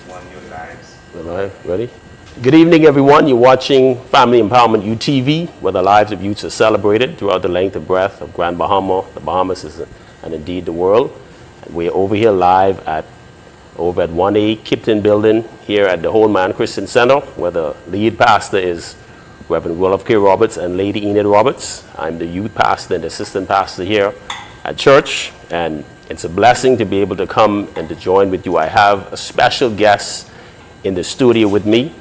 One New Lives. All right, ready? Good evening, everyone. You're watching Family Empowerment UTV, where the lives of youths are celebrated throughout the length and breadth of Grand Bahama, the Bahamas, and indeed the world. And we're over here live over at 1A Kipton Building here at the Whole Man Christian Center, where the lead pastor is Reverend Rolfe K. Roberts and Lady Enid Roberts. I'm the youth pastor and assistant pastor here at church, and it's a blessing to be able to come and to join with you. I have a special guest in the studio with me,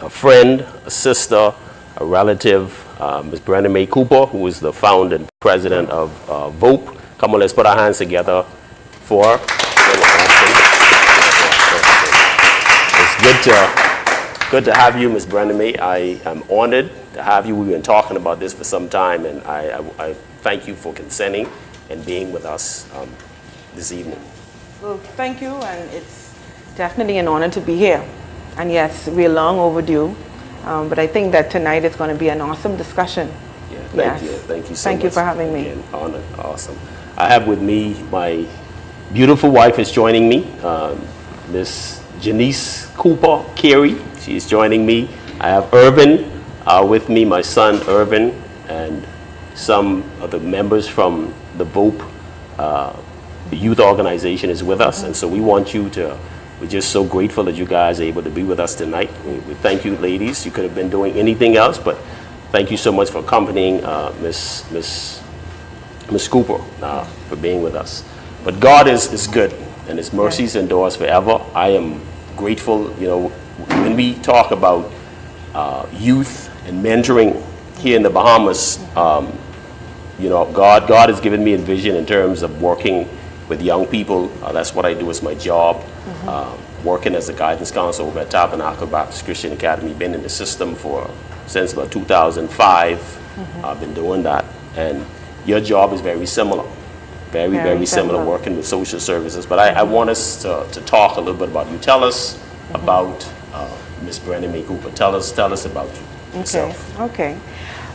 a friend, a sister, a relative, Ms. Brennamae Cooper, who is the founder and president of VOPE. Come on, let's put our hands together for her. It's good to have you, Ms. Brennamae. I am honored to have you. We've been talking about this for some time, and I thank you for consenting and being with us this evening. Well, thank you, and it's definitely an honor to be here. And yes, we're long overdue, but I think that tonight is going to be an awesome discussion. Yeah, thank you so much. Thank you for having me. Again, honor, awesome. I have with me my beautiful wife is joining me, Miss Janice Cooper Carey. She's joining me. I have Irvin with me, my son Irvin, and some of the members from the VOPE the youth organization is with us, and so we're just so grateful that you guys are able to be with us tonight. We thank you, ladies. You could have been doing anything else, but thank you so much for accompanying Miss Cooper for being with us. But God is good, and His mercies endures forever. I am grateful. You know, when we talk about youth and mentoring here in the Bahamas, you know, God has given me a vision in terms of working with young people. That's what I do as my job. Working as a guidance counselor over at Tabernacle Baptist Christian Academy. Been in the system since about 2005. I've been doing that. And your job is very similar. Very similar, working with social services. But I want us to talk a little bit about you. Tell us about Ms. Brennamae Cooper. Tell us about yourself. Okay.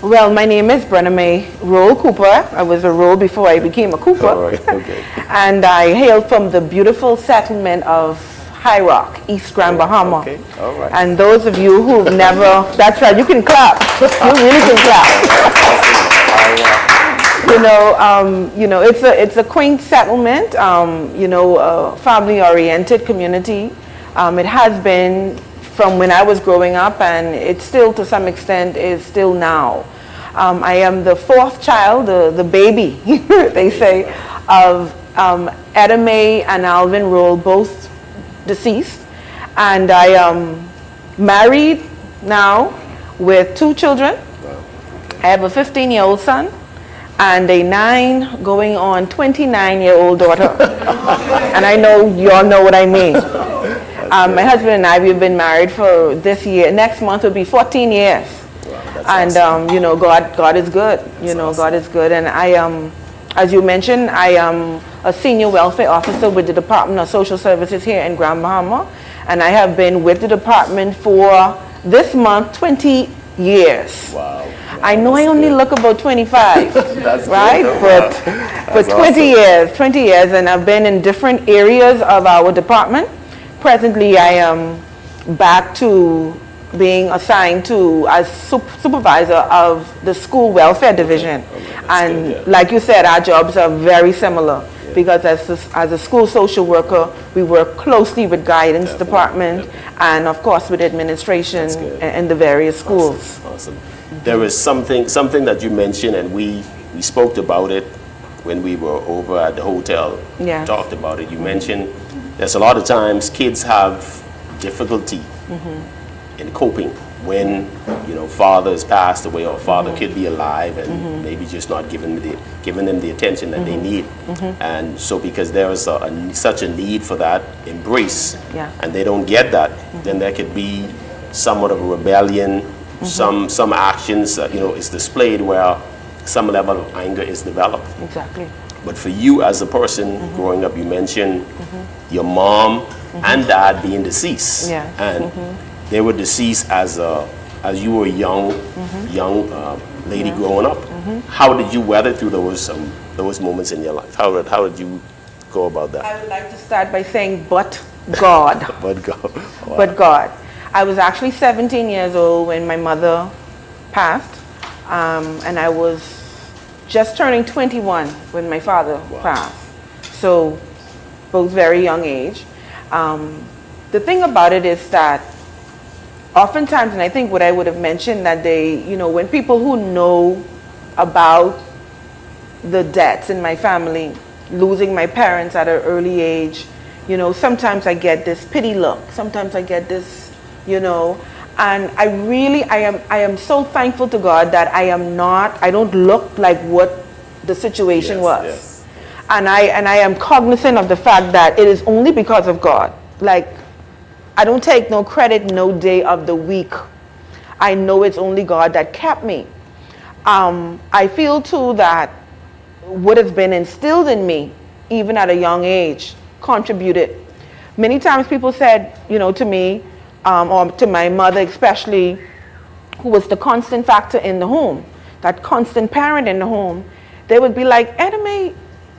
Well, my name is Brennamae Rolle Cooper. I was a Rolle before I became a Cooper. All right, okay. And I hail from the beautiful settlement of High Rock, East Grand Bahama. Okay, all right. And those of you who've never, that's right, you can clap. You really can clap. It's a quaint settlement, a family-oriented community. It has been from when I was growing up, and it still, to some extent, is still now. I am the fourth child, the baby, they say, of Etta Mae and Alvin Rolle, both deceased. And I am married now with 2 children. I have a 15-year-old son and a 9 going on 29-year-old daughter. And I know you all know what I mean. My husband and I, we've been married for this year. Next month will be 14 years. Wow, and awesome. God is good. Awesome. God is good. And I as you mentioned, I am a senior welfare officer with the Department of Social Services here in Grand Bahama, and I have been with the department for this month 20 years. Wow. I know I only look about 25, That's right? Good. But 20 awesome. years, and I've been in different areas of our department. Presently, I am back to being assigned as supervisor of the school welfare division. And good, yeah. like you said, our jobs are very similar, because as a school social worker, we work closely with guidance department and of course with administration and the various schools. Awesome. There is something that you mentioned, and we spoke about it when we were over at the hotel. Yes. Talked about it. You mentioned there's a lot of times kids have difficulty in coping when father has passed away, or father could be alive and maybe just not giving them the attention that they need. And so because there is such a need for that embrace, and they don't get that, then there could be somewhat of a rebellion. Some actions is displayed where some level of anger is developed. Exactly. But for you as a person growing up, you mentioned your mom and dad being deceased, and they were deceased as you were a young lady growing up. How did you weather through those moments in your life? How did you go about that? I would like to start by saying, but God. But God. Wow. But God. I was actually 17 years old when my mother passed, and I was just turning 21 when my father passed. So, both very young age. The thing about it is that oftentimes, and I think what I would have mentioned that day, you know, when people who know about the deaths in my family, losing my parents at an early age, you know, sometimes I get this pity look. Sometimes I get this, you know, and I am so thankful to God that I don't look like what the situation was. Yes. And I am cognizant of the fact that it is only because of God. Like, I don't take no credit no day of the week. I know it's only God that kept me. I feel too that what has been instilled in me, even at a young age, contributed. Many times people said, you know, to me, or to my mother especially, who was the constant factor in the home, that constant parent in the home, they would be like, Edame,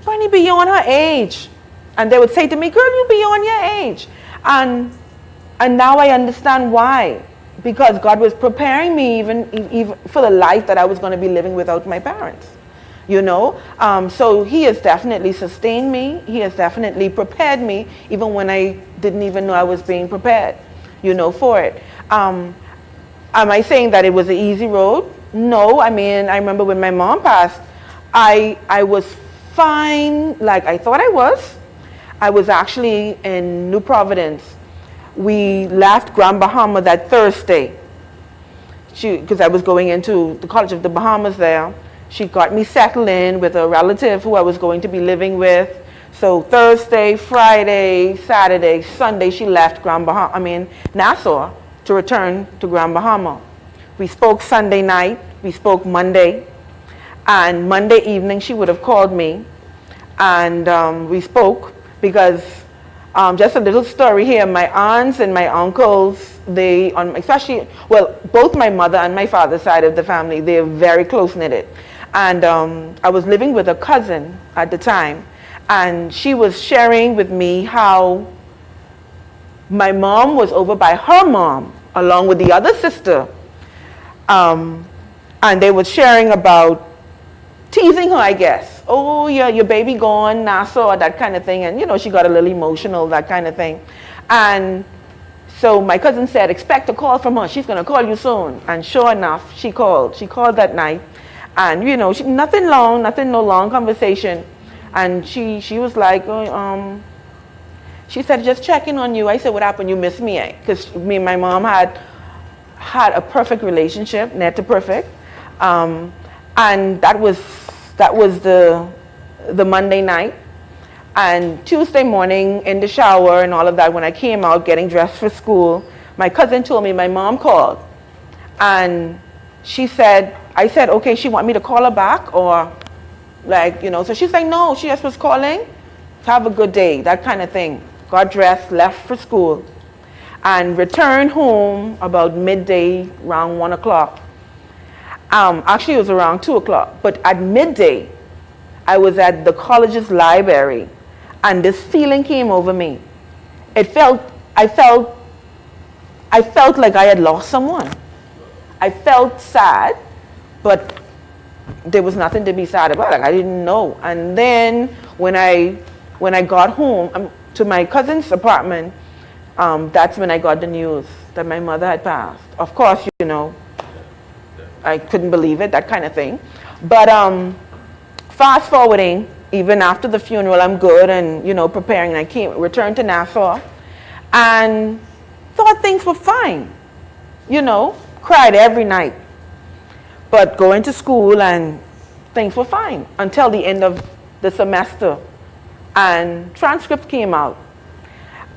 Bunny beyond her age. And they would say to me, girl, you beyond your age. And now I understand why. Because God was preparing me even for the life that I was going to be living without my parents. You know? So He has definitely sustained me. He has definitely prepared me, even when I didn't even know I was being prepared, you know, for it. Am I saying that it was an easy road? No. I mean, I remember when my mom passed, I was fine like I thought I was. I was actually in New Providence. We left Grand Bahama that Thursday because I was going into the College of the Bahamas there. She got me settled in with a relative who I was going to be living with. So Thursday, Friday, Saturday, Sunday, she left Nassau to return to Grand Bahama. We spoke Sunday night. We spoke Monday. And Monday evening, she would have called me. And we spoke because just a little story here. My aunts and my uncles, both my mother and my father's side of the family, they're very close-knitted. And I was living with a cousin at the time, and she was sharing with me how my mom was over by her mom, along with the other sister. And they were sharing about teasing her, I guess. Oh, yeah, your baby gone, Nassau, that kind of thing. And, you know, she got a little emotional, that kind of thing. And so my cousin said, expect a call from her. She's going to call you soon. And sure enough, she called. She called that night. And, you know, no long conversation. And she was like, she said, just checking on you. I said, what happened? You missed me, eh? Because me and my mom had a perfect relationship, net to perfect. And that was the Monday night. And Tuesday morning in the shower and all of that, when I came out getting dressed for school, my cousin told me my mom called. And I said, okay, she want me to call her back or like, you know, so she's like, no, she just was calling. Have a good day, that kind of thing. Got dressed, left for school, and returned home about midday, around 1 o'clock. Actually, it was around 2 o'clock, but at midday, I was at the college's library, and this feeling came over me. I felt like I had lost someone. I felt sad, but there was nothing to be sad about. Like, I didn't know. And then when I got home to my cousin's apartment, that's when I got the news that my mother had passed. Of course, you know, I couldn't believe it, that kind of thing. But fast forwarding, even after the funeral, I'm good and, you know, preparing. I returned to Nassau and thought things were fine. You know, cried every night. But going to school and things were fine until the end of the semester. And transcripts came out.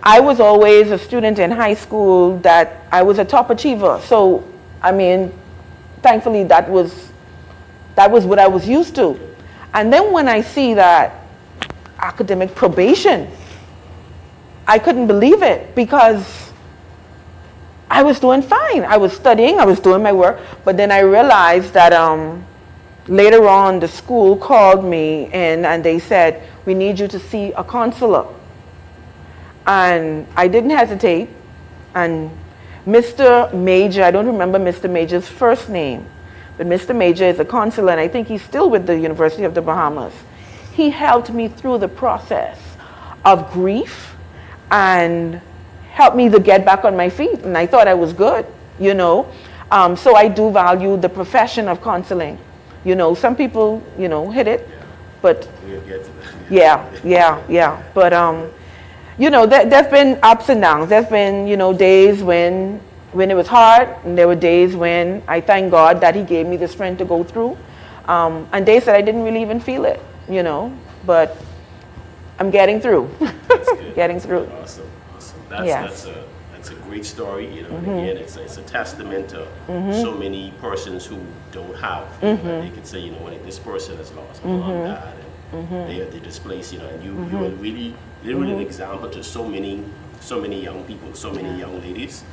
I was always a student in high school that I was a top achiever. So, I mean, thankfully that was what I was used to. And then when I see that academic probation, I couldn't believe it because I was doing fine. I was studying, I was doing my work, but then I realized that later on the school called me and they said, we need you to see a counselor. And I didn't hesitate. And Mr. Major, I don't remember Mr. Major's first name, but Mr. Major is a counselor, and I think he's still with the University of the Bahamas. He helped me through the process of grief and helped me to get back on my feet. And I thought I was good, you know. So I do value the profession of counseling. You know, some people, you know, hit it, but yeah. But, you know, there's been ups and downs. There's been, you know, days when it was hard, and there were days when I thank God that he gave me the strength to go through, and days that I didn't really even feel it, you know, but I'm getting through. That's good. Getting through. Awesome. Yes. That's a great story, you know, and again, it's a testament to so many persons who don't have, you know, they could say, you know, when this person has lost mom, dad, and they're displaced, you know, and you are really an example to so many young people, so many young ladies.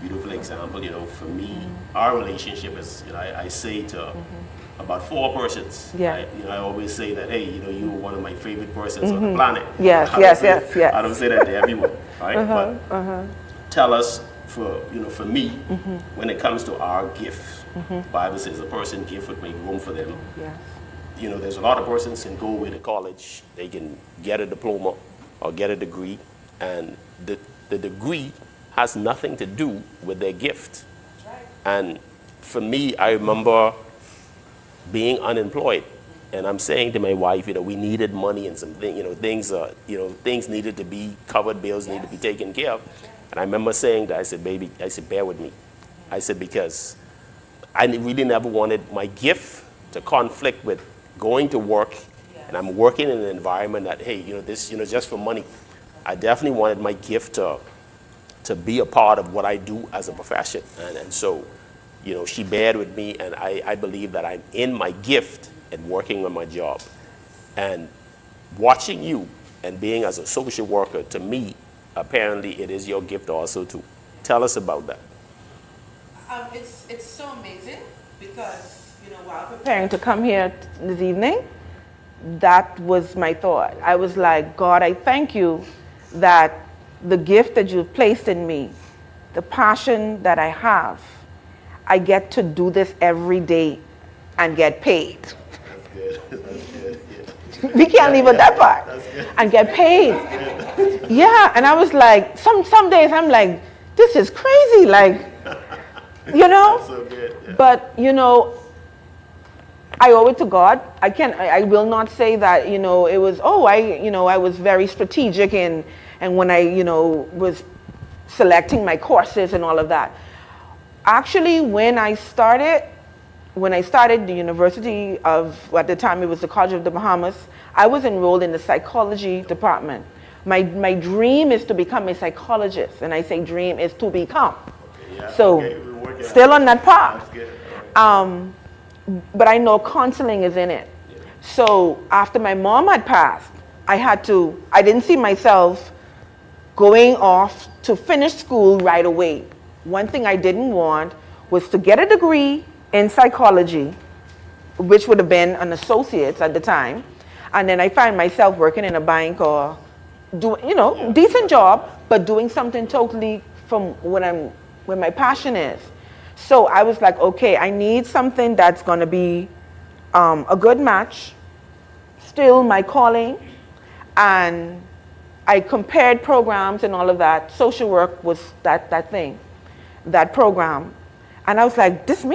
Beautiful example, you know, for me, our relationship is, you know, I say to about 4 persons. Yeah. You know, I always say that, hey, you know, you were one of my favorite persons on the planet. Yes. I don't say that to everyone, right? But tell us, for me, when it comes to our gift, Bible says a person's gift would make room for them. Yes. You know, there's a lot of persons can go away to college, they can get a diploma or get a degree, and the degree has nothing to do with their gift. Right. And for me, I remember being unemployed, and I'm saying to my wife, you know, we needed money and some things needed to be covered, bills needed to be taken care of. And I remember saying that, I said, baby, bear with me. I said, because I really never wanted my gift to conflict with going to work, and I'm working in an environment that, hey, you know, this, you know, just for money. I definitely wanted my gift to be a part of what I do as a profession. And so, you know, she bared with me, and I believe that I'm in my gift and working on my job. And watching you and being as a social worker, to me, apparently it is your gift also too. Tell us about that. It's so amazing because, you know, while preparing to come here this evening, that was my thought. I was like, God, I thank you that the gift that you've placed in me, the passion that I have, I get to do this every day and get paid. That's good. That's good. Yeah. We can't leave at that part. And get paid. Yeah, and I was like, some days I'm like, this is crazy, like, you know? That's so good. Yeah. But, you know, I owe it to God. I will not say that, you know, it was, I was very strategic and when I, you know, was selecting my courses and all of that. Actually, when I started the University of, at the time it was the College of the Bahamas, I was enrolled in the psychology department. My dream is to become a psychologist, and I say dream is to become. Okay, yeah. So, okay, still on that path. That's good. But I know counseling is in it. Yeah. So after my mom had passed, I didn't see myself going off to finish school right away. One thing I didn't want was to get a degree in psychology, which would have been an associate's at the time, and then I find myself working in a bank or doing, you know, decent job, but doing something totally from where my passion is. So I was like, okay, I need something that's going to be a good match, still my calling, and I compared programs and all of that. Social work was that thing, that program. And I was like, this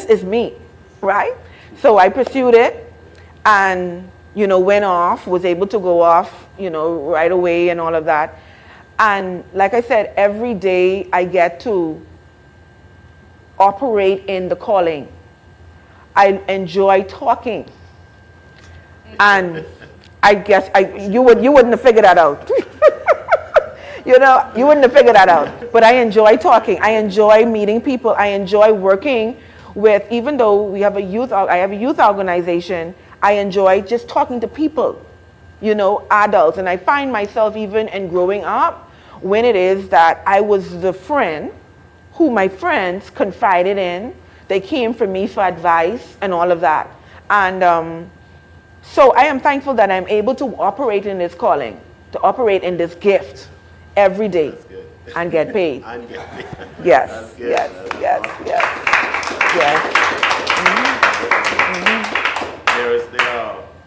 is me, right? So I pursued it and, you know, went off, was able to go off, you know, right away and all of that. And like I said, every day I get to operate in the calling. I enjoy talking. And I guess you wouldn't have figured that out. You know, you wouldn't have figured that out. But I enjoy talking. I enjoy meeting people. I enjoy working with, even though I have a youth organization, I enjoy just talking to people, you know, adults. And I find myself even in growing up when it is that I was the friend who my friends confided in. They came for me for advice and all of that. And so I am thankful that I'm able to operate in this calling. to operate in this gift every day That's good. and get paid. And get paid. Yes, That's good. yes, That's yes, awesome. yes,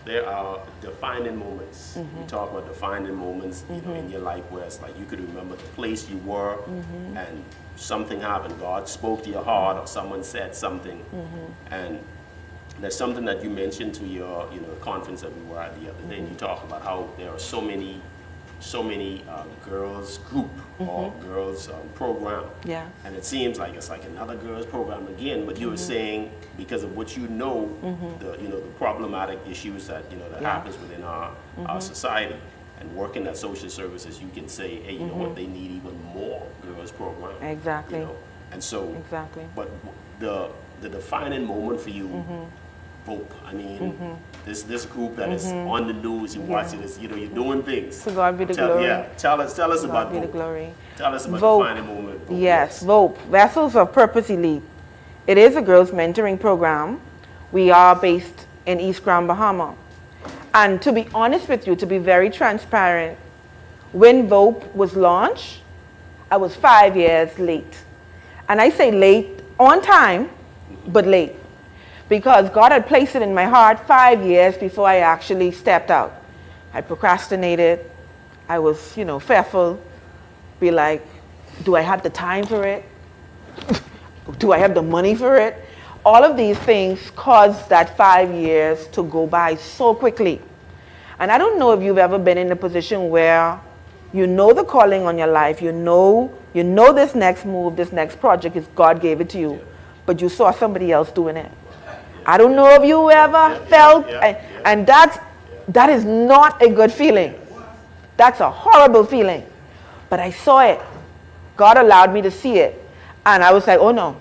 There are defining moments. Mm-hmm. We talk about defining moments, you know, in your life where it's like you could remember the place you were, Mm-hmm. and something happened. God spoke to your heart, or someone said something, Mm-hmm. and there's something that you mentioned to your, conference that we were at the other day. And you talked about how there are so many girls group or girls program. Mm-hmm. Yeah. And it seems like it's like another girls program again. But you were saying because of what you know, the problematic issues that that Yeah. happens within our society, and working at social services, you can say, hey, you know what, they need even more girls program. Exactly. And so. Exactly. But the defining moment for you. VOPE. I mean, this group that is on the news, you watch it, you're doing things. To God be the glory. Yeah, tell us To about God be the VOPE. glory. Tell us about VOPE. the defining moment. VOPE. Yes, VOPE, Vessels of Purpose Elite. It is a girls mentoring program. We are based in East Grand Bahama. And to be honest with you, to be very transparent, when VOPE was launched, I was 5 years late. And I say late, on time, but late. Because God had placed it in my heart 5 years before I actually stepped out. I procrastinated. I was, fearful. Be like, do I have the time for it? Do I have the money for it? All of these things caused that 5 years to go by so quickly. And I don't know if you've ever been in a position where you know the calling on your life, you know this next move, this next project is God gave it to you, but you saw somebody else doing it. I don't know if you ever felt, and that is not a good feeling. That's a horrible feeling. But I saw it. God allowed me to see it. And I was like, oh no,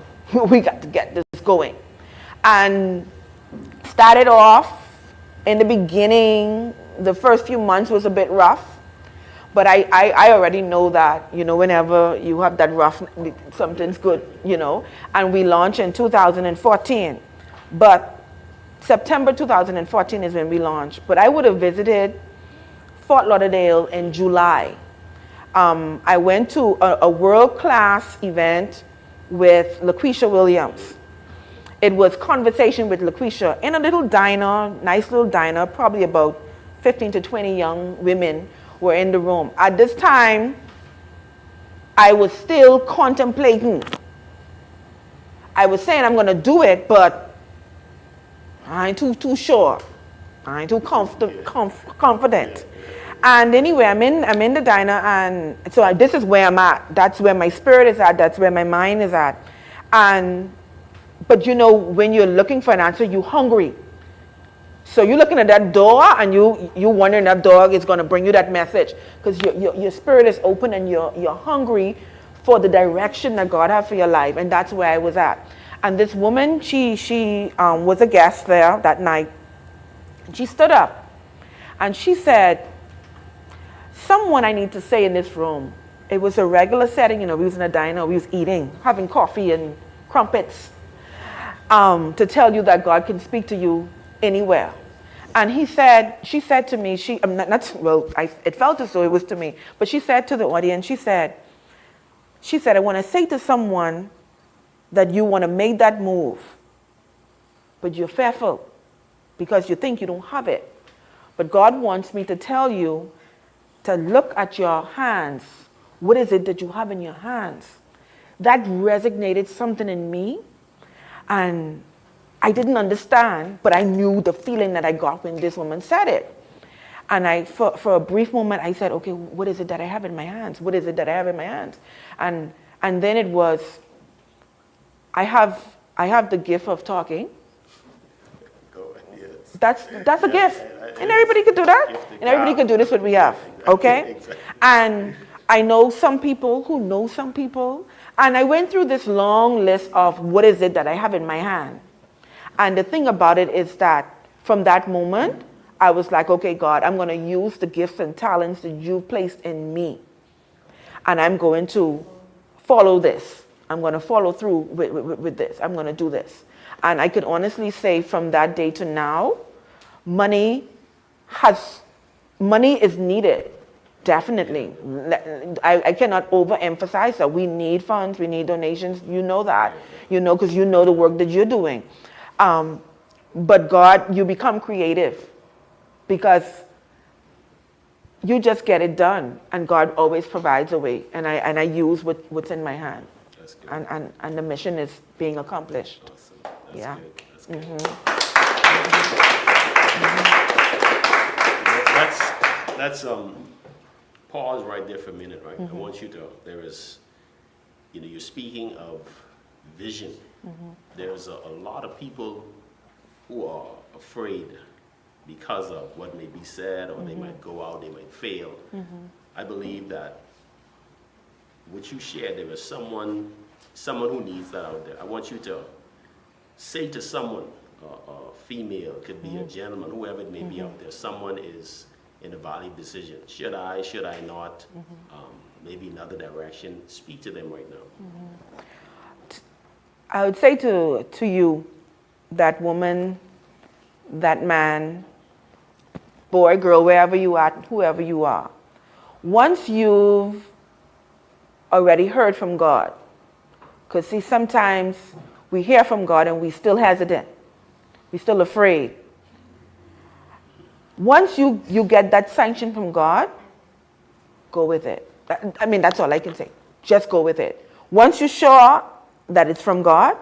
we got to get this going. And started off in the beginning, the first few months was a bit rough. But I already know that, whenever you have that rough, something's good, And we launched in 2014. But September 2014 is when we launched. But I would have visited Fort Lauderdale in July. I went to a world-class event with LaQuisha Williams. It was Conversation with LaQuisha in a little diner, nice little diner, probably about 15 to 20 young women were in the room. At this time, I was still contemplating. I was saying I'm going to do it, but I ain't too sure. I ain't too confident. And anyway, I'm in the diner, and so this is where I'm at. That's where my spirit is at. That's where my mind is at. But when you're looking for an answer, you're hungry. So you're looking at that door, and you wondering that door is going to bring you that message, because your spirit is open and you're hungry for the direction that God has for your life, and that's where I was at. And this woman, she was a guest there that night. She stood up and she said, someone I need to say in this room. It was a regular setting, we was in a diner, we was eating, having coffee and crumpets, to tell you that God can speak to you anywhere. And she said to me, it felt as though it was to me, but she said to the audience, she said, I want to say to someone that you want to make that move, but you're fearful because you think you don't have it. But God wants me to tell you to look at your hands. What is it that you have in your hands? That resonated something in me, and I didn't understand, but I knew the feeling that I got when this woman said it. And for a brief moment, I said, okay, what is it that I have in my hands? What is it that I have in my hands? And then it was, I have the gift of talking. That's a gift. And everybody could do that. And everybody could do this what we have. Okay? And I know some people who know some people. And I went through this long list of what is it that I have in my hand. And the thing about it is that from that moment, I was like, okay, God, I'm going to use the gifts and talents that you've placed in me. And I'm going to follow this. I'm going to follow through with this. I'm going to do this. And I could honestly say from that day to now, money is needed Definitely. I cannot overemphasize that. We need funds, we need donations. You know that, because you know the work that you're doing. But God, you become creative because you just get it done, and God always provides a way. And I use what's in my hand. That's good. And the mission is being accomplished. Awesome. That's Yeah. good. That's good. Let's pause right there for a minute, right? I want you to, you're speaking of vision. There's a lot of people who are afraid because of what may be said, or they might go out, they might fail. I believe that what you shared, there is someone who needs that out there. I want you to say to someone, a female, could be a gentleman, whoever it may be out there, someone is in a valuable decision. Should I not? Maybe another direction. Speak to them right now. I would say to you, that woman, that man, boy, girl, wherever you are, whoever you are, once you've already heard from God, because see, sometimes we hear from God and we still hesitant, we still afraid. Once you get that sanction from God, go with it. That's all I can say. Just go with it. Once you're sure that it's from God,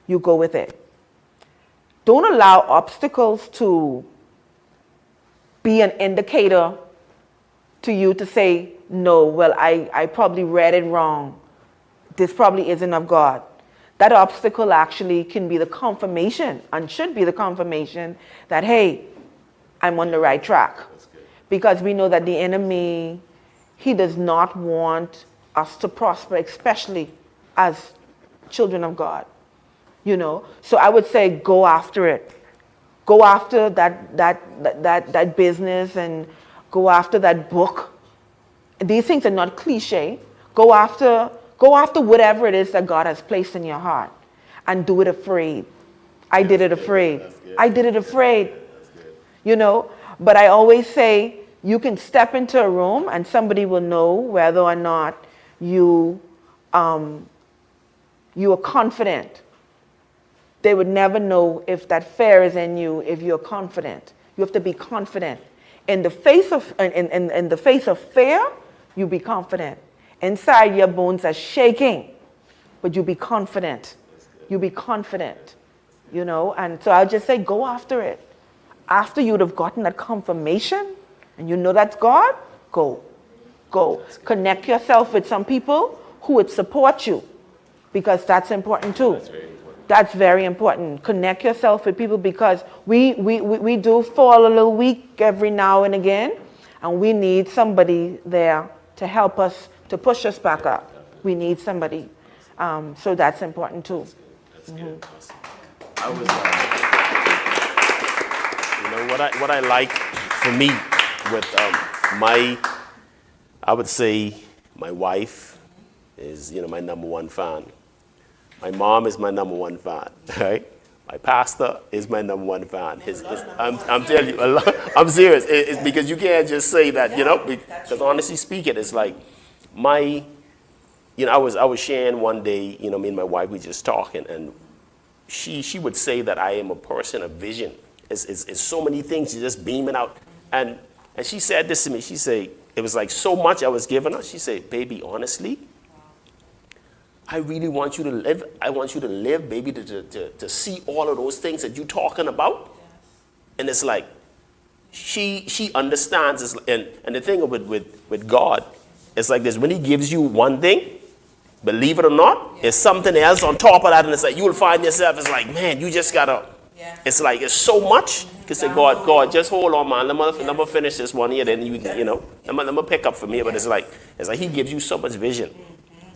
you go with it. Don't allow obstacles to be an indicator to you to say, no, well, I probably read it wrong. This probably isn't of God. That obstacle actually can be the confirmation, and should be the confirmation that, hey, I'm on the right track. Because we know that the enemy, he does not want us to prosper, especially as children of God. So I would say go after it. Go after that business, and go after that book. These things are not cliche. Go after whatever it is that God has placed in your heart, and do it afraid. I did it afraid. I did it afraid. But I always say, you can step into a room and somebody will know whether or not you are confident. They would never know if that fear is in you if you're confident. You have to be confident. In the face of in the face of fear, you be confident. Inside, your bones are shaking, but you be confident. You be confident. And so I'll just say, go after it. After you'd have gotten that confirmation, and you know that's God, go. Connect yourself with some people who would support you, because that's important too. That's very important. That's very important. Connect yourself with people, because we do fall a little weak every now and again, and we need somebody there to help us, to push us back up. We need somebody. So that's important too. That's good. Awesome. I was, what I like for me with I would say my wife is, my number one fan. My mom is my number one fan, right? My pastor is my number one fan. I'm telling you, I'm serious. It's because you can't just say that, because honestly speaking, it's like I was sharing one day, me and my wife, we just talking, and she would say that I am a person of vision. It's so many things just beaming out. And she said this to me. She said, it was like so much I was giving her. She said, baby, honestly, I really want you to live. I want you to live, baby, to see all of those things that you're talking about. And it's like, she understands. And the thing with God, it's like this. When he gives you one thing, believe it or not, it's something else on top of that. And it's like, you'll find yourself, it's like, man, you just got to. It's like, it's so much. You can say, God, just hold on, man. Let me finish this one here. Then let me pick up from here. But it's like he gives you so much vision.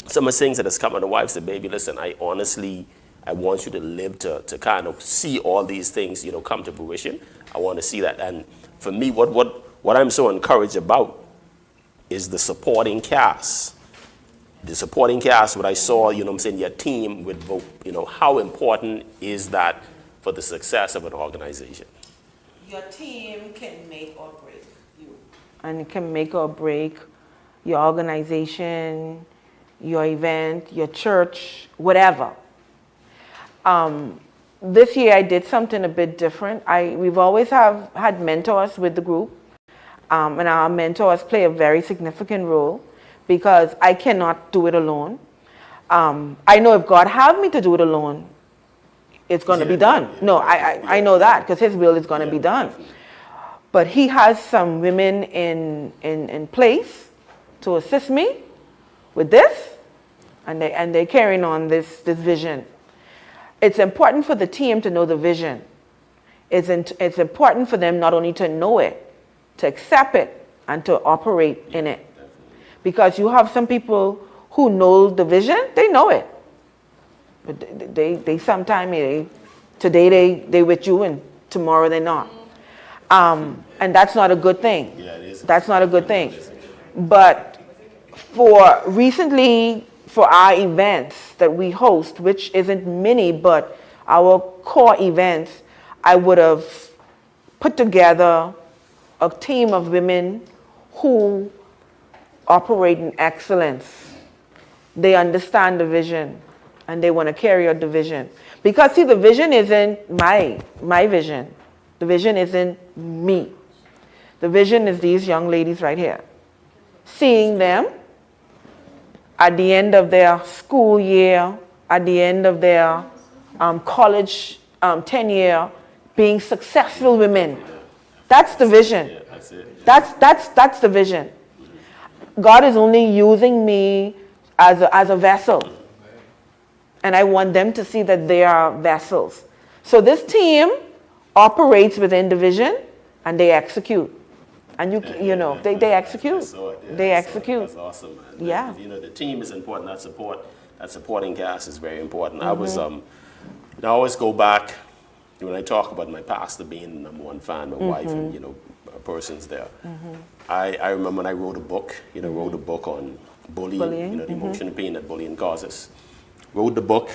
Some of the things that has come on the wife said, baby, listen, I want you to live to kind of see all these things, come to fruition. I want to see that. And for me, what I'm so encouraged about is the supporting cast. The supporting cast, what I saw, your team with VOPE, how important is that for the success of an organization? Your team can make or break you. and it can make or break your organization, your event, your church, whatever. This year I did something a bit different. We've always had mentors with the group, and our mentors play a very significant role because I cannot do it alone. I know if God have me to do it alone, it's going to be done. No, I know that because His will is going to be done. But He has some women in place to assist me with this, and they're carrying on this vision. It's important for the team to know the vision. It's important for them not only to know it, to accept it, and to operate in it. Because you have some people who know the vision, they know it. But they sometimes, today they with you and tomorrow they're not. And that's not a good thing. Yeah, it is. That's not a good thing. But for our events that we host, which isn't many, but our core events, I would have put together a team of women who operate in excellence. They understand the vision and they want to carry out the vision. Because see, the vision isn't my vision. The vision isn't me. The vision is these young ladies right here. Seeing them at the end of their school year, at the end of their college tenure, being successful women. That's the vision. Yeah, that's it. That's the vision. God is only using me as a vessel. And I want them to see that they are vessels. So this team operates within the vision and they execute. And they execute. They execute. That's awesome, man. Yeah. The team is important. That supporting cast is very important. I was, I always go back when I talk about my pastor being the #1 fan, my wife, and persons there. I remember when I wrote a book. Wrote a book on bullying. The emotional pain that bullying causes. Wrote the book.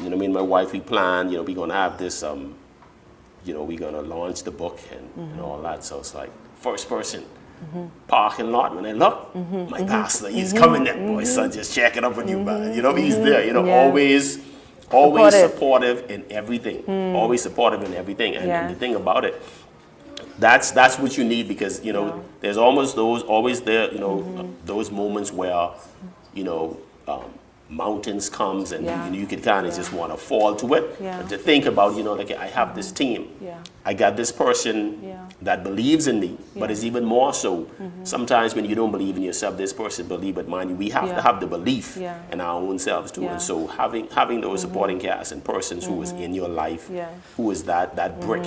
Me and my wife, we planned. We're gonna have this. We're gonna launch the book and all that. So it's like. First person, parking lot. When I look, my pastor, he's coming there. Boy, son, just checking up on you, man. He's there. Always supportive in everything. Always supportive in everything. And the thing about it, that's what you need because there's almost always there. Those moments where mountains comes and you could kind of just want to fall to it. But to think about like I have this team. I got this person that believes in me, but it's even more so. Sometimes when you don't believe in yourself, this person believes, but mind you, we have to have the belief in our own selves too. And so having those supporting cast and persons who is in your life, who is that brick,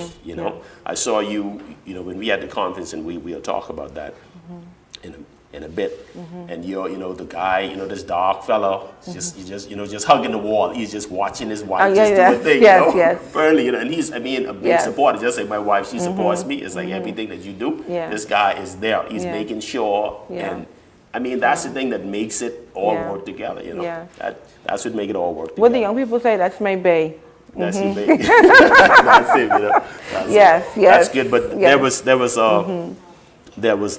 I saw you, when we had the conference and we'll talk about that in a bit, and you're, the guy, this dark fellow, just hugging the wall. He's just watching his wife do a thing, Apparently, and he's, a big supporter. Just like my wife, she supports me. It's like everything that you do. This guy is there. He's making sure, and that's the thing that makes it all work together. That's what makes it all work together. What the young people say, that's my bae. That's your bae. That's it. That's it. That's good. But there was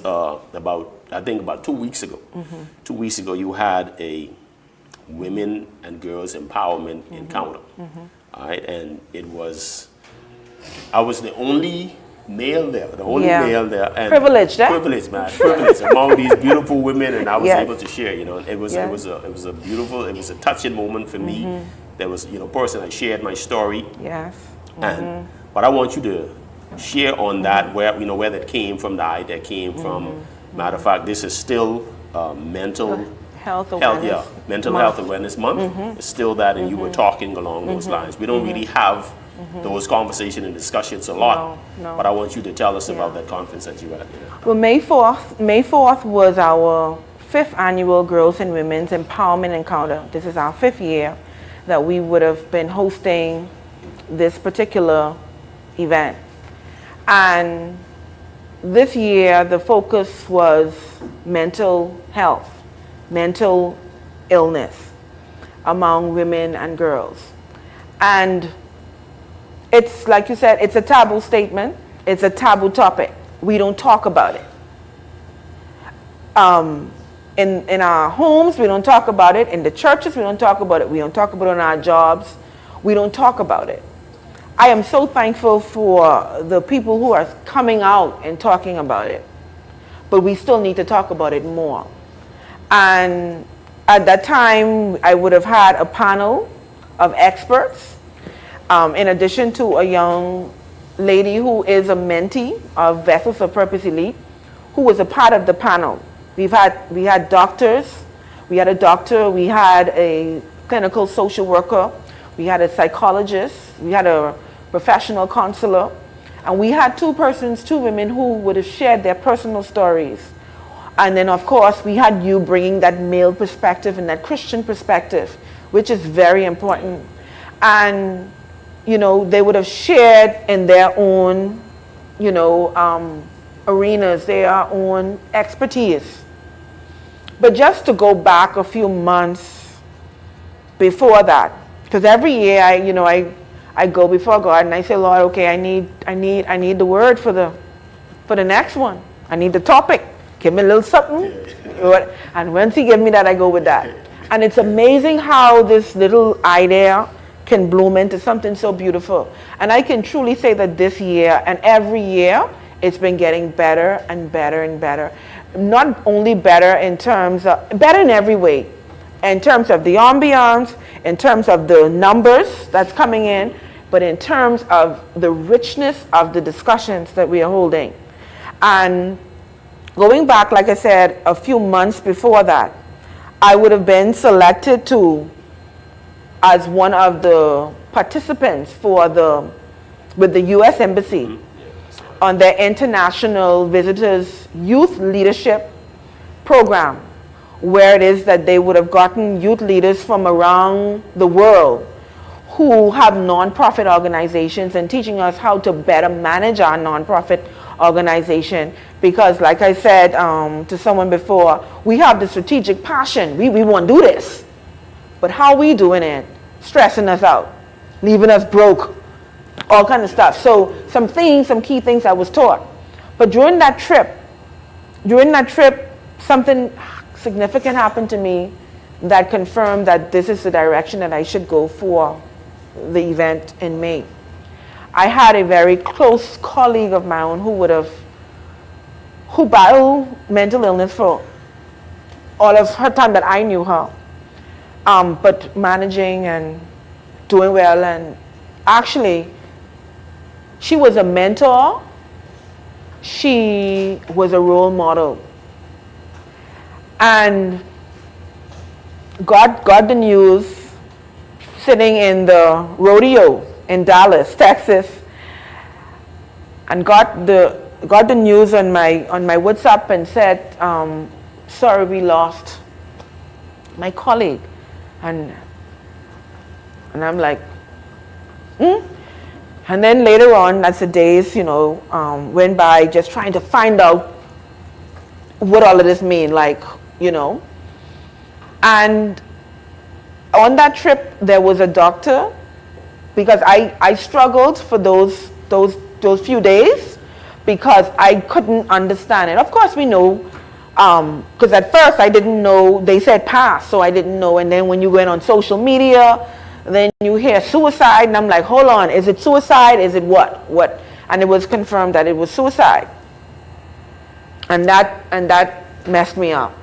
about 2 weeks ago. 2 weeks ago, you had a women and girls empowerment encounter. All right, and I was the only male there, and privileged, privileged, man, privileged among these beautiful women, and I was able to share. It was a beautiful, it was a touching moment for me. There was person I shared my story. And but I want you to share on that where that came from, the idea came from. Matter of fact, this is still mental health awareness mental health awareness month. It's still that, and you were talking along those lines. We don't really have those conversations and discussions a lot, but I want you to tell us about that conference that you were at. Well, May 4th was our 5th annual Girls and Women's Empowerment Encounter. This is our 5th year that we would have been hosting this particular event. And this year, the focus was mental health, mental illness among women and girls. And it's, like you said, it's a taboo statement. It's a taboo topic. We don't talk about it. In our homes, we don't talk about it. In the churches, we don't talk about it. We don't talk about it on our jobs. We don't talk about it. I am so thankful for the people who are coming out and talking about it. But we still need to talk about it more. And at that time, I would have had a panel of experts, in addition to a young lady who is a mentee of Vessels of Purpose Elite, who was a part of the panel. We had doctors, we had a doctor, we had a clinical social worker, we had a psychologist, we had a professional counselor, and we had two women who would have shared their personal stories. And then of course we had you bringing that male perspective and that Christian perspective, which is very important. And you know, they would have shared in their own, you know, arenas, their own expertise. But just to go back a few months before that, because every year I go before God and I say, Lord, okay, I need the word for the next one. I need the topic. Give me a little something. And once he gives me that, I go with that. And it's amazing how this little idea can bloom into something so beautiful. And I can truly say that this year and every year, it's been getting better and better and better. Not only better in terms of, better in every way. In terms of the ambiance, in terms of the numbers that's coming in, but in terms of the richness of the discussions that we are holding. And going back, like I said, a few months before that, I would have been selected as one of the participants with the U.S. Embassy on their International Visitors Youth Leadership Program, where it is that they would have gotten youth leaders from around the world who have nonprofit organizations and teaching us how to better manage our nonprofit organization. Because like I said to someone before, we have the strategic passion. We want to do this. But how we doing it? Stressing us out, leaving us broke, all kind of stuff. So some key things I was taught. But during that trip, something significant happened to me that confirmed that this is the direction that I should go for the event in May. I had a very close colleague of my own who battled mental illness for all of her time that I knew her, but managing and doing well. And actually, she was a mentor. She was a role model. And got the news sitting in the rodeo in Dallas, Texas, and got the news on my WhatsApp and said, sorry, we lost my colleague. And I'm like, And then later on, as the days, went by, just trying to find out what all of this mean, And on that trip, there was a doctor, because I struggled for those few days because I couldn't understand it. Of course, we know, because at first I didn't know, they said pass, so I didn't know. And then when you went on social media, then you hear suicide, and I'm like, hold on, is it suicide? Is it what? And it was confirmed that it was suicide. And that messed me up.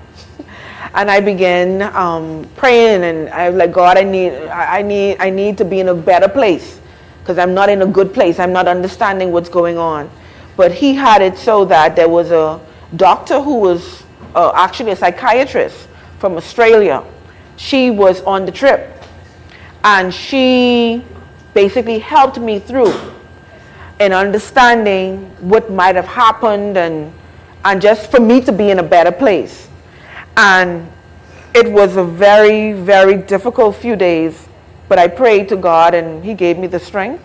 And I began praying, and I was like, God, I need to be in a better place, because I'm not in a good place. I'm not understanding what's going on. But he had it so that there was a doctor who was actually a psychiatrist from Australia. She was on the trip, and she basically helped me through in understanding what might have happened, and just for me to be in a better place. And it was a very, very difficult few days, but I prayed to God and he gave me the strength.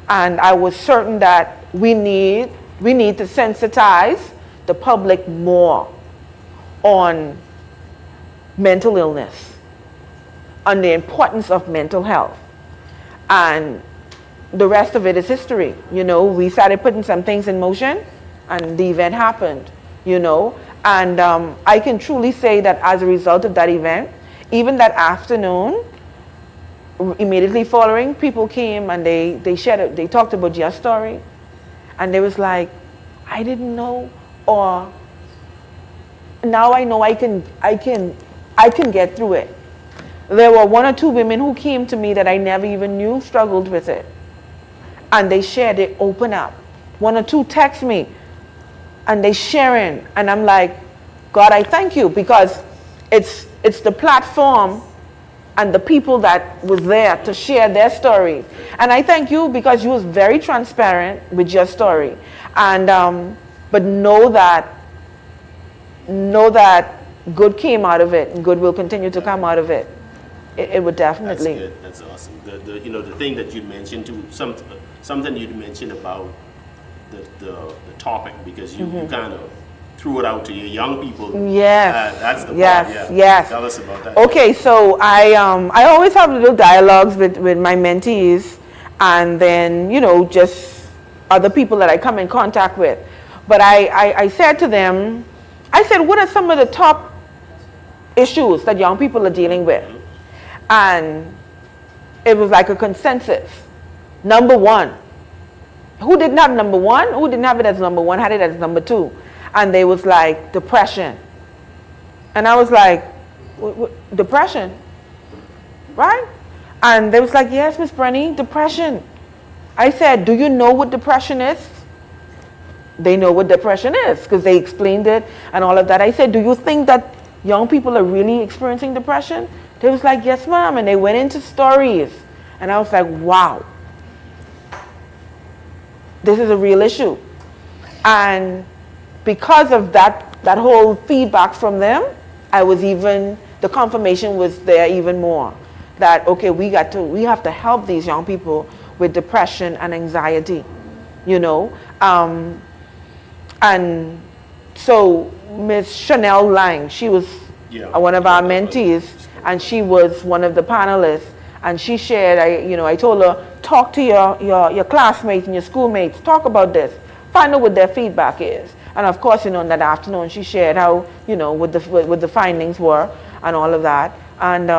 And I was certain that we need to sensitize the public more on mental illness, on the importance of mental health. And the rest of it is history. We started putting some things in motion, and the event happened, And I can truly say that as a result of that event, even that afternoon, immediately following, people came and they shared, they talked about your story, and they was like, I didn't know, or now I know I can get through it. There were 1 or 2 women who came to me that I never even knew struggled with it, and they shared, they open up. 1 or 2 text me, and they sharing, and I'm like, God, I thank you, because it's the platform and the people that was there to share their stories. And I thank you because you was very transparent with your story. And but know that good came out of it, and good will continue to come out of it. It would definitely. That's good. That's awesome. The thing that you mentioned too, something you mentioned about the topic, because you kind of threw it out to your young people. Yes. That's the part. Yes. Yeah. Yes. Tell us about that. Okay, so I always have little dialogues with my mentees, and then just other people that I come in contact with. But I said to them, I said, what are some of the top issues that young people are dealing with? And it was like a consensus. Number 1. Who didn't have number 1? Who didn't have it as number 1 had it as number 2. And they was like, depression. And I was like, depression? Right? And they was like, yes, Miss Brenny, depression. I said, do you know what depression is? They know what depression is because they explained it and all of that. I said, do you think that young people are really experiencing depression? They was like, yes, ma'am. And they went into stories. And I was like, wow. This is a real issue. And because of that whole feedback from them, the confirmation was there even more. That, okay, we have to help these young people with depression and anxiety, And so Miss Chanel Lang, she was one of our mentees, and she was one of the panelists. And she shared, I told her, talk to your classmates and your schoolmates, talk about this, find out what their feedback is. And of course, in that afternoon, she shared how, what the findings were and all of that. And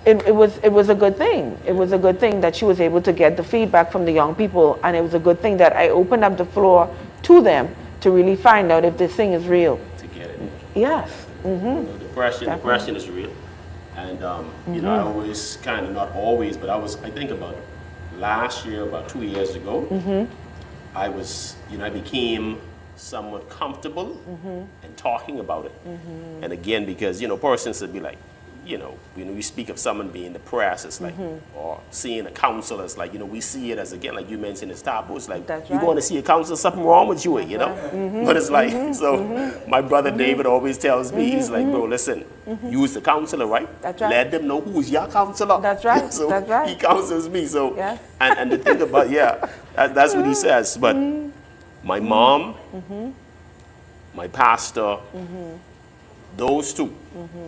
it was a good thing. It was a good thing that she was able to get the feedback from the young people, and it was a good thing that I opened up the floor to them to really find out if this thing is real. To get it. Yes. Mm-hmm. Depression is real. And, I always kind of, not always, but I think about last year, about 2 years ago, I was, I became somewhat comfortable in talking about it. And again, because, persons would be like, when we speak of someone being depressed, it's like, or seeing a counselor, it's like, we see it as, again, like you mentioned, it's taboo. It's like, you're going to see a counselor, something wrong with you, But it's like, so my brother David always tells me, he's like, bro, listen, use the counselor, right? That's right. Let them know who's your counselor. That's right. So That's right. he counsels me. So, yes. and the thing about, that's what he says. But my mom, my pastor, those two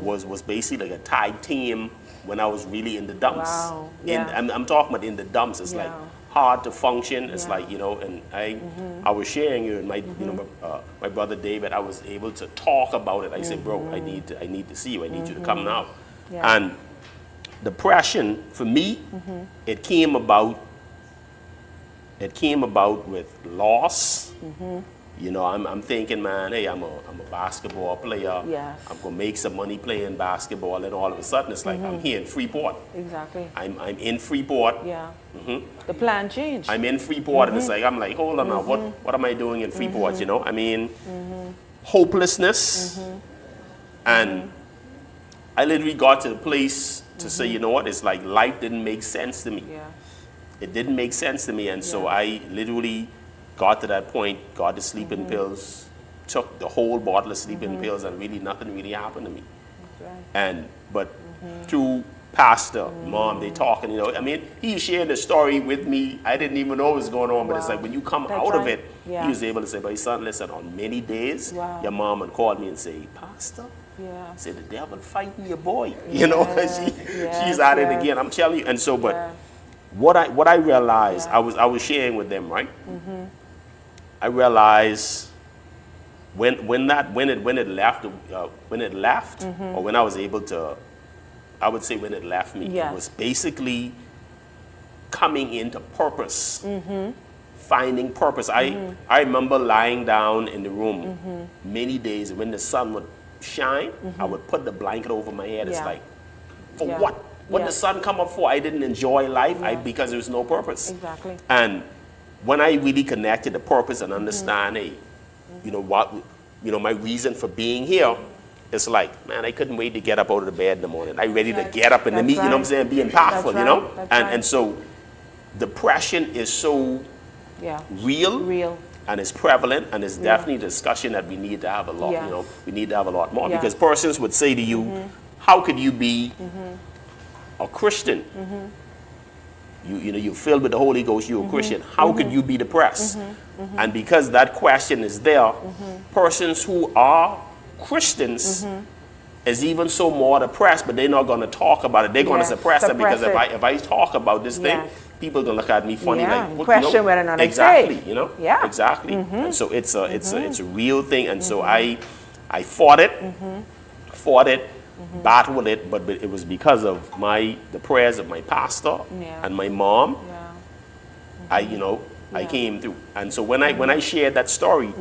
was basically like a tag team when I was really in the dumps. Wow. Yeah. I'm talking about in the dumps. It's like hard to function. It's like, and I was sharing you and my brother David, I was able to talk about it. I said, bro, I need to see you. I need you to come now. Yeah. And depression for me, it came about with loss. I'm thinking, man, hey, I'm a basketball player. Yes. I'm gonna make some money playing basketball, and all of a sudden it's like I'm here in Freeport. Exactly. I'm in Freeport. Yeah. The plan changed. I'm in Freeport, and it's like I'm like, hold on now, what am I doing in Freeport? Hopelessness, and I literally got to the place to say, you know what? It's like life didn't make sense to me. Yeah. It didn't make sense to me, and so I literally got to that point, got the sleeping pills, took the whole bottle of sleeping pills, and really nothing really happened to me. That's right. But through pastor, mom, they talking, he shared the story with me. I didn't even know what was going on, but it's like when you come out of it, he was able to say, but son, listen, on many days, your mom would call me and say, Pastor, say the devil fighting your boy. She's at it again. I'm telling you. And so, but what I realized, I was sharing with them, right? I realized when it left, or when I was able to, I would say when it left me, Yes. it was basically coming into purpose, finding purpose. I remember lying down in the room many days when the sun would shine. I would put the blanket over my head. It's Yeah. like, for Yeah. what? What Yeah. the sun come up for? I didn't enjoy life because there was no purpose. Exactly. And when I really connected the purpose and understand, hey, you know what, my reason for being here, it's like, man, I couldn't wait to get up out of the bed in the morning. I'm ready to get up and to That's meet, you know what I'm right. saying, be impactful, That's you know? right. That's And right. and so depression is so Yeah. real, Real. and it's prevalent, and it's definitely a discussion that we need to have a lot, Yes. you know, we need to have a lot more. Yes. Because persons would say to you, how could you be a Christian? You're filled with the Holy Ghost, you're a Christian. How could you be depressed? And because that question is there, persons who are Christians is even so more depressed, but they're not going to talk about it. They're going to Yes, suppress it because suppress if I talk about this thing, Yes. people are going to look at me funny, Yeah, like, what, question whether or not it's exactly, safe. you know, Yeah. exactly. And so it's a real thing, and so I fought it, battled it, but it was because of the prayers of my pastor Yeah. and my mom. Yeah. I came through. And so when I shared that story,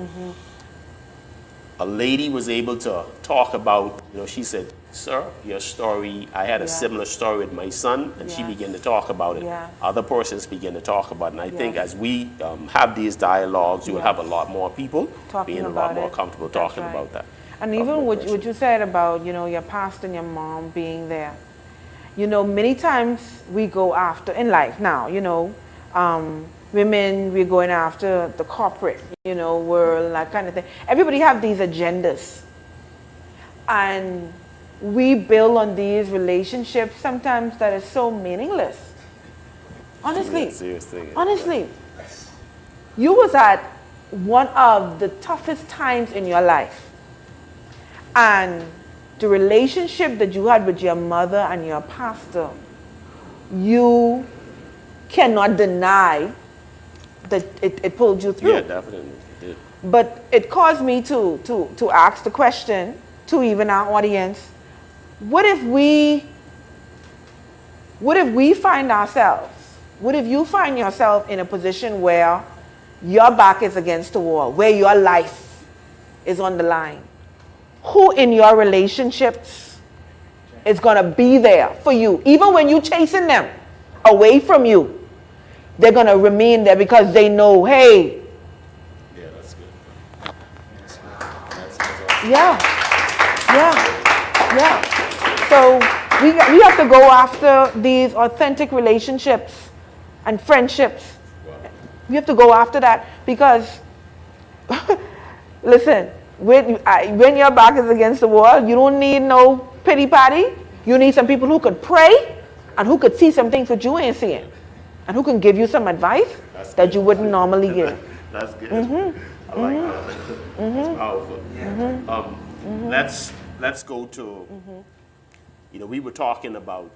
a lady was able to talk about, she said, sir, your story, I had a Yes. similar story with my son, and she Yes. began to talk about it. Yes. Other persons began to talk about it. And I think Yes. as we have these dialogues, you will have a lot more people Talking being a about lot more it. comfortable That's talking right. about that. And of even what depression. you said about, your pastor and your mom being there. Many times we go after, in life now, women, we're going after the corporate, world, that kind of thing. Everybody have these agendas. And we build on these relationships sometimes that is so meaningless. Honestly. Yeah, serious thing. Honestly. You was at one of the toughest times in your life. And the relationship that you had with your mother and your pastor, you cannot deny that it pulled you through. Yeah, definitely. Yeah. But it caused me to ask the question to even our audience, what if we find ourselves, what if you find yourself in a position where your back is against the wall, where your life is on the line? Who in your relationships is going to be there for you? Even when you're chasing them away from you, they're going to remain there because they know, hey. Yeah, that's good. That's awesome. Yeah. So we have to go after these authentic relationships and friendships. Wow. We have to go after that because, listen, when your back is against the wall, you don't need no pity patty. You need some people who could pray and who could see some things that you ain't seeing, and who can give you some advice that you wouldn't normally give. That's good. I like that. That's powerful. Let's go to, we were talking about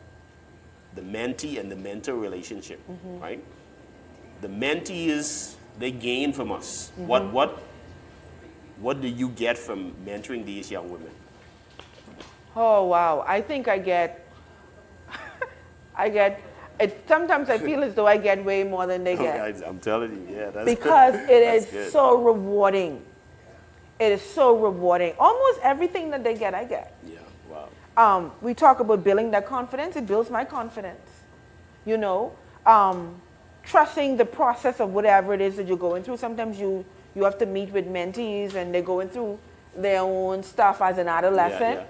the mentee and the mentor relationship, right? The mentees, they gain from us. What do you get from mentoring these young women? Oh, wow. I think I get, sometimes I feel as though I get way more than they get. Guys, I'm telling you, yeah, that's Because good. it That's is good. so rewarding. It is so rewarding. Almost everything that they get, I get. Yeah, wow. We talk about building that confidence. It builds my confidence. Trusting the process of whatever it is that you're going through. Sometimes you have to meet with mentees and they're going through their own stuff as an adolescent.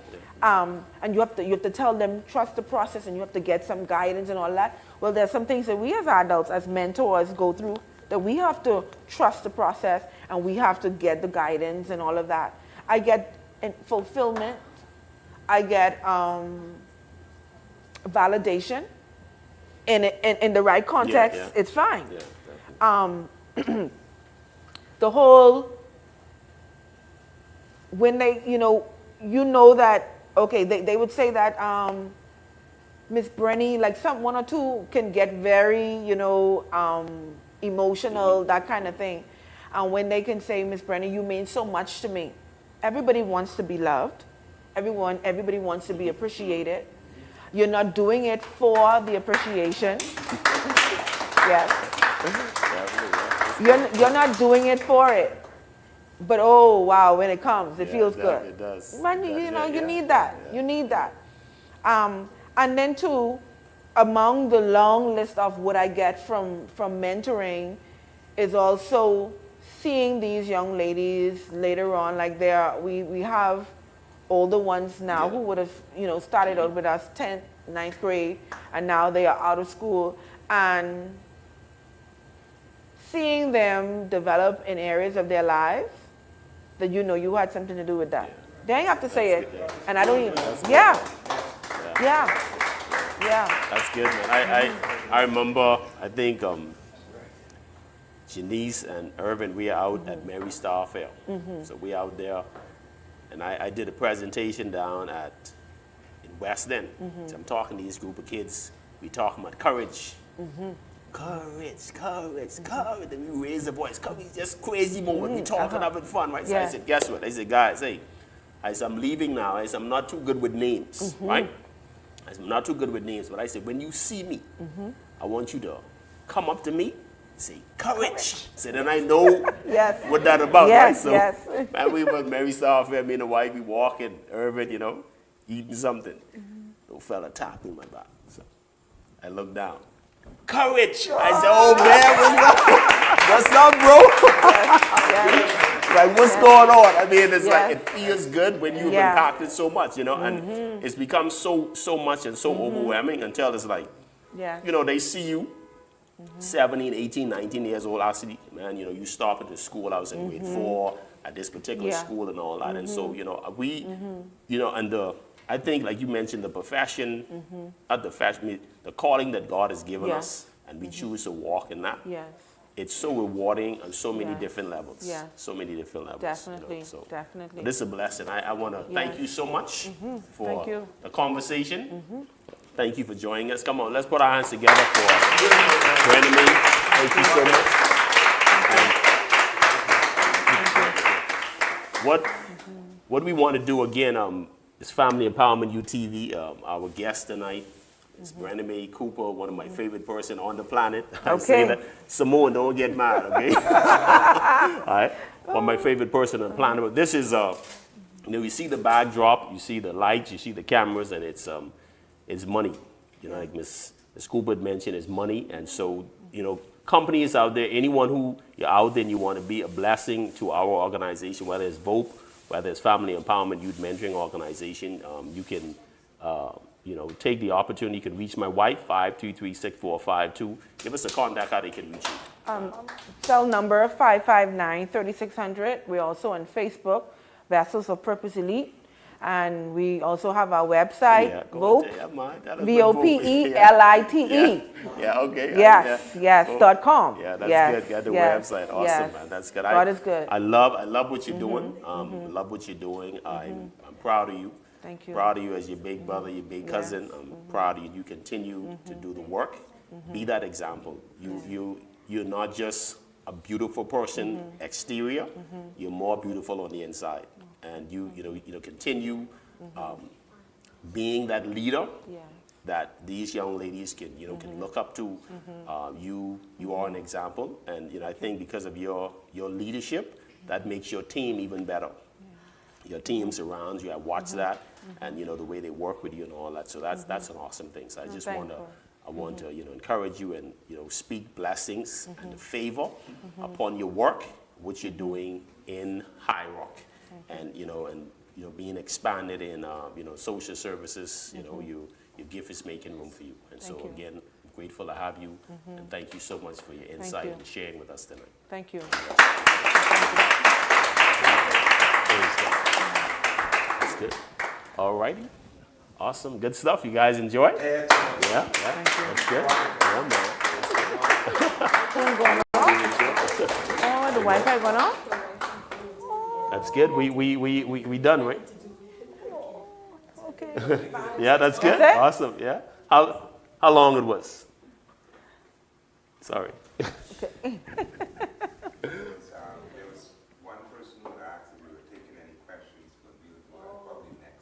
And you have to tell them, trust the process, and you have to get some guidance and all that. Well, there's some things that we as adults, as mentors, go through that we have to trust the process and we have to get the guidance and all of that. I get fulfillment. I get validation. In the right context, it's fine. Yeah, The whole, when they, you know that, okay, they would say that Miss Brennamae, like one or two can get very, emotional, that kind of thing. And when they can say, Miss Brennamae, you mean so much to me. everybody wants to be loved. Everybody wants to be appreciated. You're not doing it for the appreciation. Yes. You're not doing it for it. But oh wow, when it comes, it feels good. It does. Man, you need that. Yeah. You need that. And then too, among the long list of what I get from mentoring is also seeing these young ladies later on, like we have older ones now who would have started out with us 10th, 9th grade, and now they are out of school, and seeing them develop in areas of their lives that you had something to do with that. They ain't have to say it, and I don't even. Yeah. That's good, man. I remember. I think Janice and Irvin, we are out at Mary Star Fair. So we out there, and I did a presentation down in West End. So I'm talking to this group of kids. We talking about courage. Courage. And we raise the voice. Courage, just crazy moment. We talking, having fun, right? So I said, guess what? I said, guys, hey, I'm leaving now. I said, I'm not too good with names, right? I said, I'm not too good with names, but I said, when you see me, I want you to come up to me, say, courage. So then I know what that's about, right? So, man, we were Mary Star Fair, me and the wife, we walking, Irvin, eating something. Little fella tapped me in my back. So I looked down. Courage! I said, oh man, what's up, bro? Like, what's going on? I mean, it's like, it feels good when you've impacted so much, and it's become so much and so overwhelming until it's like, they see you 17, 18, 19 years old. I see, man, you stop at the school. I was in grade 4 at this particular school and all that. And so, we, and I think, like you mentioned, the profession, not the fashion, the calling that God has given us, and we choose to walk in that. It's so rewarding on so many different levels. So many different levels. Definitely, But this is a blessing. I want to thank you so much for the conversation. Thank you for joining us. Come on, let's put our hands together for Brennamae. Thank you so much. What we want to do again, is Family Empowerment UTV. Our guest tonight is Brennamae Cooper, one of my favorite person on the planet. I say that. Simone, don't get mad, okay? All right? One of my favorite person on the planet. But this is, you see the backdrop, you see the lights, you see the cameras, and it's money. Like Miss Cooper mentioned, it's money. And so, companies out there, anyone who you're out there and you want to be a blessing to our organization, whether it's VOPE, whether it's Family Empowerment Youth Mentoring Organization, you can, take the opportunity. You can reach my wife, 533-6452. Give us a contact how they can reach you. Cell number 559-3600. We're also on Facebook, Vessels of Purpose Elite. And we also have our website, VOPE, VOPE, LITE. .com. Yeah, that's good. Got the website. Awesome, man. That's good. God is good. I love what you're doing. Love what you're doing. I'm proud of you. Thank you. Proud of you as your big brother, your big cousin. I'm proud of you. You continue to do the work. Be that example. You're not just a beautiful person exterior. You're more beautiful on the inside. And you continue being that leader that these young ladies can look up to. You are an example, and I think because of your leadership, that makes your team even better. Your team surrounds you. I watch that, and the way they work with you and all that. So that's an awesome thing. So I just want to encourage you and speak blessings and the favor upon your work, what you're doing in High Rock. And being expanded in social services, your gift is making room for you. And so again, I'm grateful to have you, and thank you so much for your insight and sharing with us tonight. Thank you. That's good. All righty. Awesome. Good stuff. You guys enjoy? Yeah. That's good. Yeah, man. Oh, the Wi-Fi went off? That's good. We done, right? Okay. Yeah, that's good. Awesome. Yeah. How long it was? Sorry. There was one person who asked if we were taking any questions.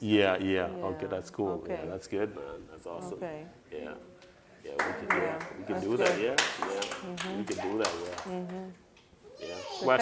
Yeah, yeah. Yeah, Okay, that's cool. okay. Yeah, that's good, man. That's awesome. Okay. Yeah. Yeah, we can, Yeah, we can that's do that. good. Yeah, yeah. We can do that. Yeah. Yeah. So thank